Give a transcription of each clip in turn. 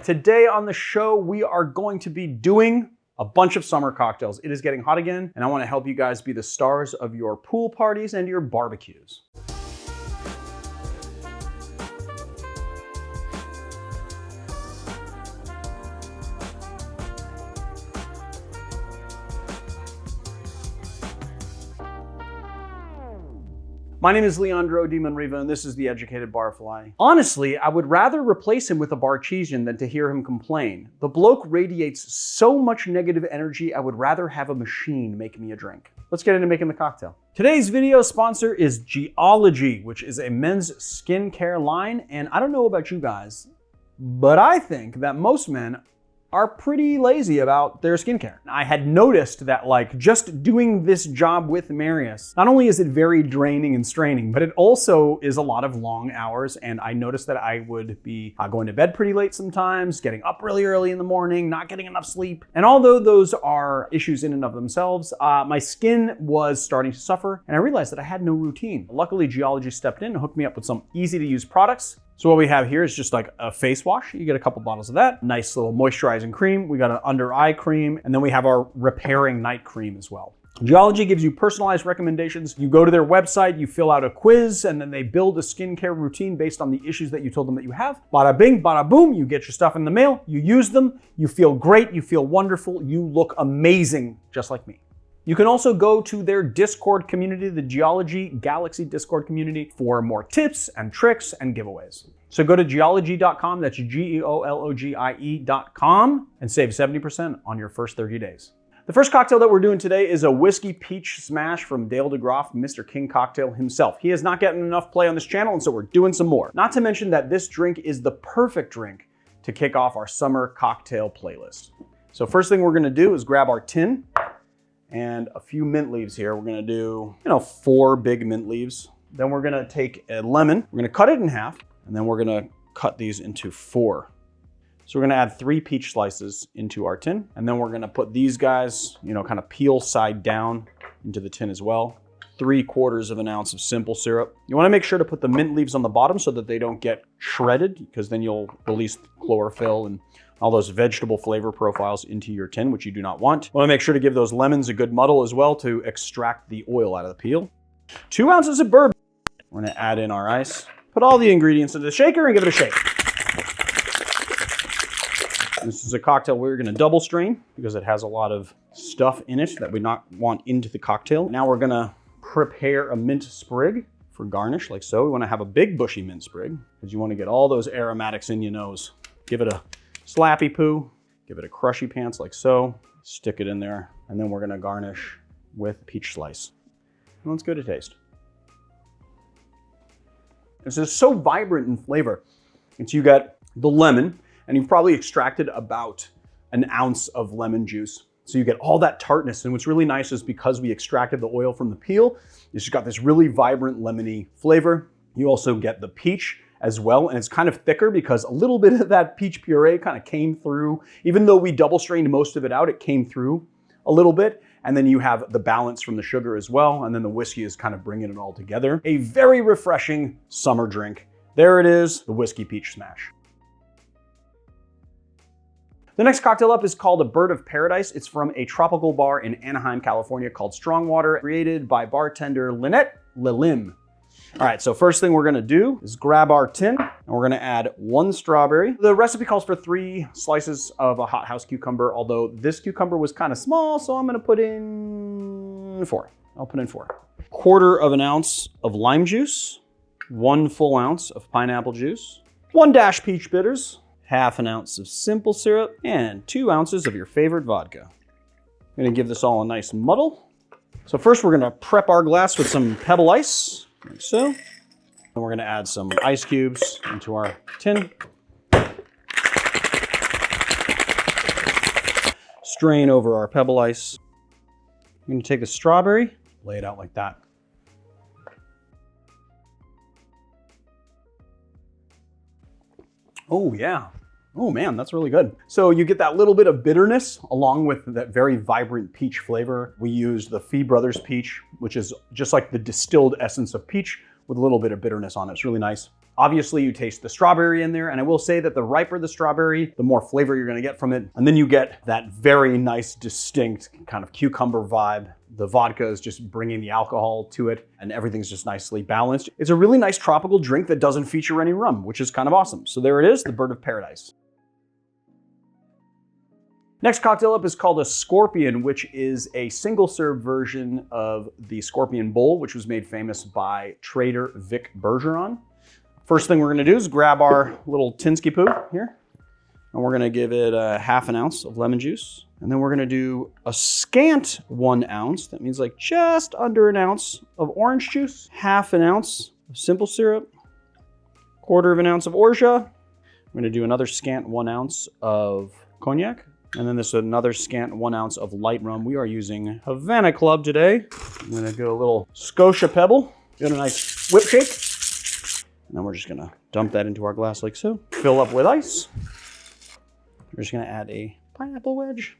today on the show, we are going to be doing a bunch of summer cocktails. It is getting hot again, and I want to help you guys be the stars of your pool parties and your barbecues. My name is Leandro Di Manriva, and this is The Educated Barfly. Honestly, I would rather replace him with a Barcheesian than to hear him complain. The bloke radiates so much negative energy, I would rather have a machine make me a drink. Let's get into making the cocktail. Today's video sponsor is Geology, which is a men's skincare line, and I don't know about you guys, but I think that most men are pretty lazy about their skincare. I had noticed that just doing this job with Marius, not only is it very draining and straining, but it also is a lot of long hours. And I noticed that I would be going to bed pretty late sometimes, getting up really early in the morning, not getting enough sleep. And although those are issues in and of themselves, my skin was starting to suffer, and I realized that I had no routine. Luckily, Geology stepped in and hooked me up with some easy to use products. So what we have here is just like a face wash. You get a couple bottles of that. Nice little moisturizing cream. We got an under eye cream, and then we have our repairing night cream as well. Geology gives you personalized recommendations. You go to their website, you fill out a quiz, and then they build a skincare routine based on the issues that you told them that you have. Bada bing, bada boom, you get your stuff in the mail, you use them, you feel great, you feel wonderful, you look amazing, just like me. You can also go to their Discord community, the Geology Galaxy Discord community, for more tips and tricks and giveaways. So go to geology.com, that's geologie.com, and save 70% on your first 30 days. The first cocktail that we're doing today is a whiskey peach smash from Dale DeGroff, Mr. King Cocktail himself. He has not gotten enough play on this channel, and so we're doing some more. Not to mention that this drink is the perfect drink to kick off our summer cocktail playlist. So first thing we're gonna do is grab our tin and a few mint leaves here. We're gonna do, 4 big mint leaves. Then we're gonna take a lemon, we're gonna cut it in half, and then we're gonna cut these into 4. So we're gonna add 3 peach slices into our tin, and then we're gonna put these guys, kind of peel side down into the tin as well. 3/4 of an ounce of simple syrup. You wanna make sure to put the mint leaves on the bottom so that they don't get shredded, because then you'll release chlorophyll and all those vegetable flavor profiles into your tin, which you do not want. You wanna make sure to give those lemons a good muddle as well to extract the oil out of the peel. 2 ounces of bourbon. We're gonna add in our ice. Put all the ingredients into the shaker and give it a shake. This is a cocktail we're gonna double strain because it has a lot of stuff in it that we not want into the cocktail. Now we're gonna prepare a mint sprig for garnish, like so. We wanna have a big bushy mint sprig because you wanna get all those aromatics in your nose. Give it a slappy poo, give it a crushy pants like so, stick it in there, and then we're gonna garnish with peach slice. And let's go to taste. This is so vibrant in flavor. You got the lemon, and you've probably extracted about an ounce of lemon juice. So you get all that tartness, and what's really nice is because we extracted the oil from the peel, you just got this really vibrant lemony flavor. You also get the peach as well, and it's kind of thicker because a little bit of that peach puree kind of came through. Even though we double strained most of it out, it came through a little bit. And then you have the balance from the sugar as well, and then the whiskey is kind of bringing it all together. A very refreshing summer drink. There it is, the whiskey peach smash. The next cocktail up is called a Bird of Paradise. It's from a tropical bar in Anaheim, California called Strongwater, created by bartender Lynette Lelim. All right, so first thing we're gonna do is grab our tin, and we're gonna add 1 strawberry. The recipe calls for 3 slices of a hothouse cucumber, although this cucumber was kind of small, so I'm gonna put in 4. I'll put in 4. 1/4 of an ounce of lime juice, 1 full ounce of pineapple juice, 1 dash peach bitters, 1/2 ounce of simple syrup, and 2 ounces of your favorite vodka. I'm gonna give this all a nice muddle. So first we're gonna prep our glass with some pebble ice. Like so. And we're gonna add some ice cubes into our tin. Strain over our pebble ice. I'm gonna take the strawberry, lay it out like that. Oh yeah. Oh man, that's really good. So you get that little bit of bitterness along with that very vibrant peach flavor. We used the Fee Brothers peach, which is just like the distilled essence of peach with a little bit of bitterness on it. It's really nice. Obviously, you taste the strawberry in there, and I will say that the riper the strawberry, the more flavor you're gonna get from it. And then you get that very nice, distinct kind of cucumber vibe. The vodka is just bringing the alcohol to it, and everything's just nicely balanced. It's a really nice tropical drink that doesn't feature any rum, which is kind of awesome. So there it is, the Bird of Paradise. Next cocktail up is called a Scorpion, which is a single serve version of the Scorpion Bowl, which was made famous by trader Vic Bergeron. First thing we're gonna do is grab our little Tinsky Poo here, and we're gonna give it a ½ ounce of lemon juice. And then we're gonna do a scant 1 ounce, that means like just under 1 ounce of orange juice, ½ ounce of simple syrup, ¼ ounce of orgeat. I'm gonna do another scant 1 ounce of cognac. And then this is another scant 1 ounce of light rum. We are using Havana Club today. I'm gonna go a little Scotia Pebble, get a nice whip shake. And then we're just gonna dump that into our glass like so. Fill up with ice. We're just gonna add a pineapple wedge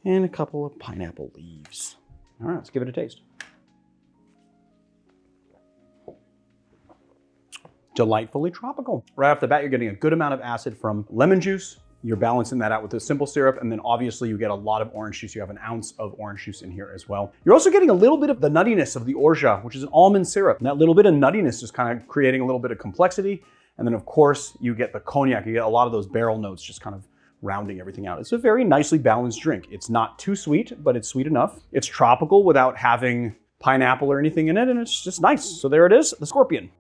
and a couple of pineapple leaves. All right, let's give it a taste. Delightfully tropical. Right off the bat, you're getting a good amount of acid from lemon juice. You're balancing that out with the simple syrup, and then obviously you get a lot of orange juice. You have 1 ounce of orange juice in here as well. You're also getting a little bit of the nuttiness of the orgeat, which is an almond syrup. And that little bit of nuttiness is kind of creating a little bit of complexity. And then of course you get the cognac. You get a lot of those barrel notes just kind of rounding everything out. It's a very nicely balanced drink. It's not too sweet, but it's sweet enough. It's tropical without having pineapple or anything in it, and it's just nice. So there it is, the Scorpion.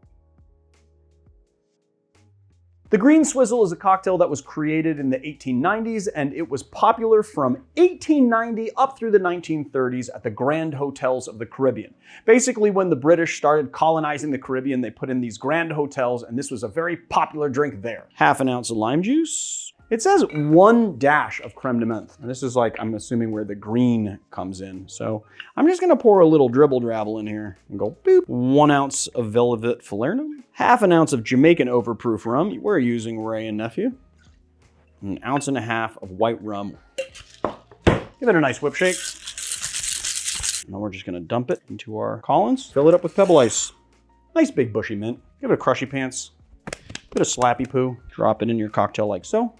The Green Swizzle is a cocktail that was created in the 1890s, and it was popular from 1890 up through the 1930s at the grand hotels of the Caribbean. Basically, when the British started colonizing the Caribbean, they put in these grand hotels, and this was a very popular drink there. ½ ounce of lime juice. It says 1 dash of creme de menthe. And this is like, I'm assuming where the green comes in. So I'm just gonna pour a little dribble drabble in here and go boop. 1 ounce of Velvet Falernum. ½ ounce of Jamaican overproof rum. We're using Wray and Nephew. 1.5 ounces of white rum. Give it a nice whip shake. Now we're just gonna dump it into our Collins. Fill it up with pebble ice. Nice big bushy mint. Give it a crushy pants. Bit of slappy poo. Drop it in your cocktail like so.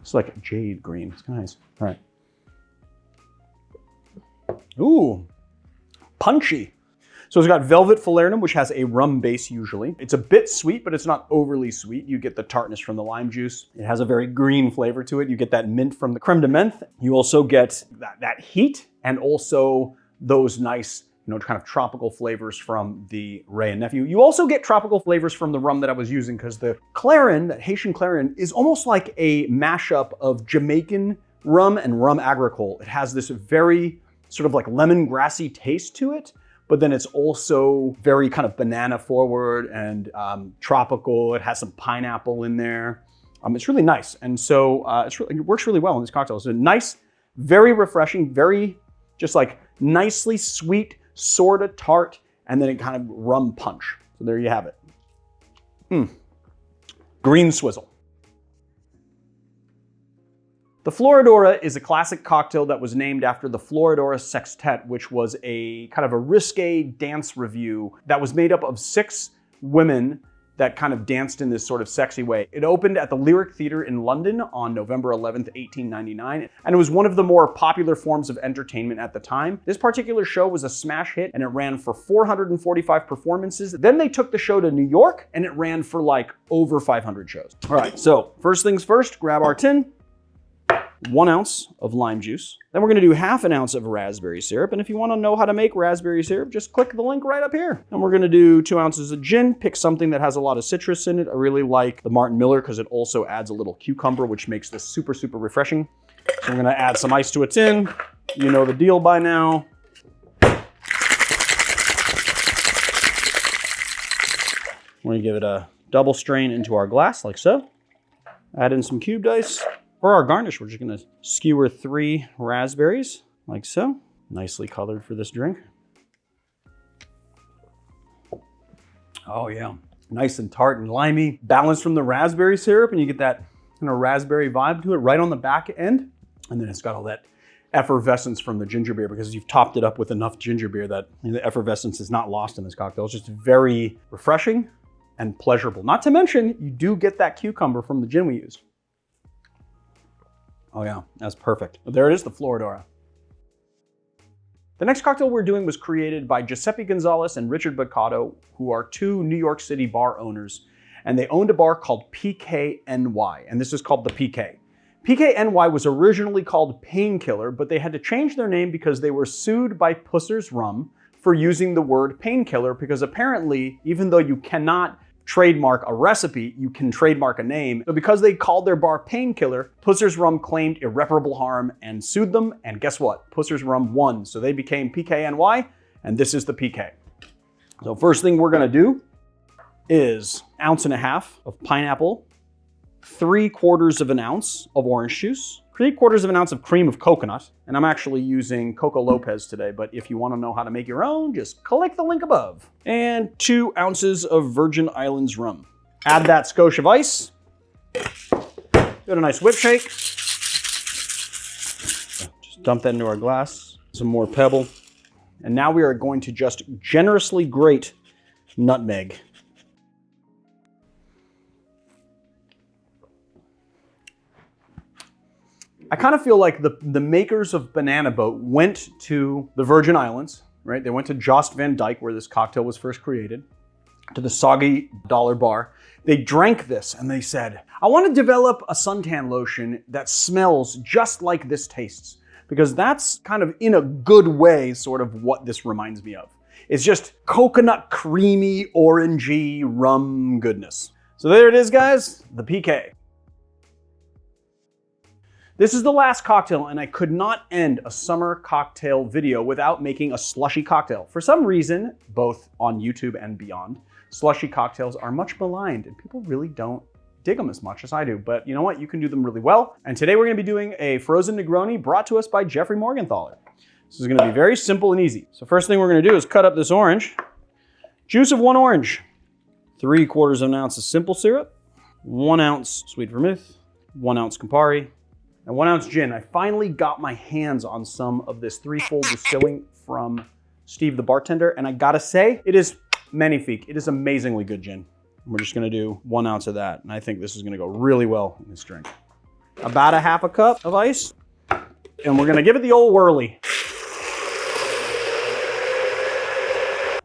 It's like jade green. It's nice. All right. Ooh, punchy. So it's got Velvet Falernum, which has a rum base usually. It's a bit sweet, but it's not overly sweet. You get the tartness from the lime juice. It has a very green flavor to it. You get that mint from the creme de menthe. You also get that heat and also those nice, kind of tropical flavors from the Wray and Nephew. You also get tropical flavors from the rum that I was using because the Clarin, that Haitian Clarin, is almost like a mashup of Jamaican rum and rum agricole. It has this very sort of like lemongrassy taste to it, but then it's also very kind of banana forward and tropical. It has some pineapple in there. It's really nice. And so it works really well in this cocktail. It's a nice, very refreshing, very just like nicely sweet, sort of tart, and then it kind of rum punch. So there you have it. Green Swizzle. The Florodoa is a classic cocktail that was named after the Florodoa Sextet, which was a kind of a risque dance review that was made up of 6 women that kind of danced in this sort of sexy way. It opened at the Lyric Theatre in London on November 11th, 1899, and it was one of the more popular forms of entertainment at the time. This particular show was a smash hit, and it ran for 445 performances. Then they took the show to New York, and it ran for like over 500 shows. All right, so first things first, grab our tin. 1 ounce of lime juice. Then we're gonna do ½ ounce of raspberry syrup. And if you wanna know how to make raspberry syrup, just click the link right up here. And we're gonna do 2 ounces of gin. Pick something that has a lot of citrus in it. I really like the Martin Miller because it also adds a little cucumber, which makes this super, super refreshing. So we're gonna add some ice to a tin. You know the deal by now. We're gonna give it a double strain into our glass like so. Add in some cubed ice. For our garnish, we're just gonna skewer 3 raspberries, like so. Nicely colored for this drink. Oh yeah, nice and tart and limey. Balanced from the raspberry syrup, and you get that kind of raspberry vibe to it right on the back end. And then it's got all that effervescence from the ginger beer because you've topped it up with enough ginger beer that the effervescence is not lost in this cocktail. It's just very refreshing and pleasurable. Not to mention, you do get that cucumber from the gin we used. Oh yeah, that's perfect. There it is, the Florodoa. The next cocktail we're doing was created by Giuseppe Gonzalez and Richard Baccato, who are two New York City bar owners. And they owned a bar called PKNY, and this is called the PK. PKNY was originally called Painkiller, but they had to change their name because they were sued by Pussers Rum for using the word painkiller, because apparently, even though you cannot trademark a recipe, you can trademark a name. So because they called their bar Painkiller, Pussers Rum claimed irreparable harm and sued them, and guess what? Pussers Rum won, so they became PKNY, and this is the PK. So first thing we're gonna do is 1.5 ounces of pineapple, 3/4 ounce of orange juice, 3/4 ounce of cream of coconut, and I'm actually using Coco Lopez today, but if you want to know how to make your own, just click the link above. And 2 ounces of Virgin Islands rum. Add that skosh of ice. Give it a nice whip shake. Just dump that into our glass. Some more pebble. And now we are going to just generously grate nutmeg. I kind of feel like the makers of Banana Boat went to the Virgin Islands, right? They went to Jost Van Dyke, where this cocktail was first created, to the Soggy Dollar Bar. They drank this and they said, I want to develop a suntan lotion that smells just like this tastes, because that's kind of in a good way sort of what this reminds me of. It's just coconut creamy, orangey rum goodness. So there it is, guys, the PK. This is the last cocktail, and I could not end a summer cocktail video without making a slushy cocktail. For some reason, both on YouTube and beyond, slushy cocktails are much maligned, and people really don't dig them as much as I do. But you know what? You can do them really well. And today we're going to be doing a frozen Negroni brought to us by Jeffrey Morgenthaler. This is going to be very simple and easy. So first thing we're going to do is cut up this orange. Juice of 1 orange, 3/4 ounce of simple syrup, 1 ounce sweet vermouth, 1 ounce Campari, and 1 ounce gin. I finally got my hands on some of this threefold distilling from Steve the bartender, and I gotta say, it is magnifique. It is amazingly good gin. We're just gonna do 1 ounce of that, and I think this is gonna go really well in this drink. About 1/2 cup of ice, and we're gonna give it the old whirly.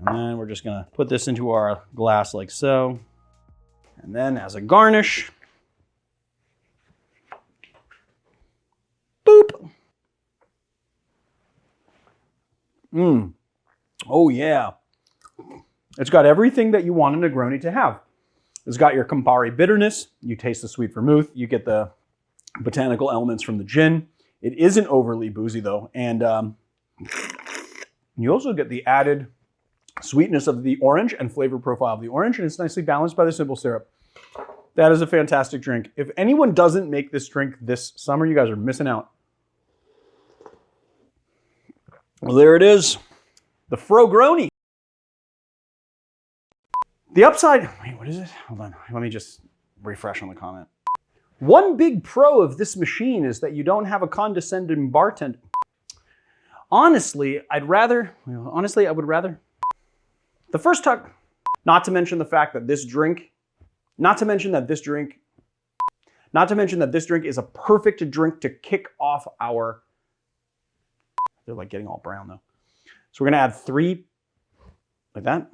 And then we're just gonna put this into our glass like so. And then as a garnish, boop. Oh yeah. It's got everything that you want a Negroni to have. It's got your Campari bitterness. You taste the sweet vermouth. You get the botanical elements from the gin. It isn't overly boozy though. And you also get the added sweetness of the orange and flavor profile of the orange. And it's nicely balanced by the simple syrup. That is a fantastic drink. If anyone doesn't make this drink this summer, you guys are missing out. Well, there it is, the Frogroni. The upside, wait, what is it? Hold on, let me just refresh on the comment. One big pro of this machine is that you don't have a condescending bartender. Honestly, I would rather, the first talk, not to mention the fact that this drink is a perfect drink to kick off our, they're like getting all brown though. So we're gonna add 3, like that.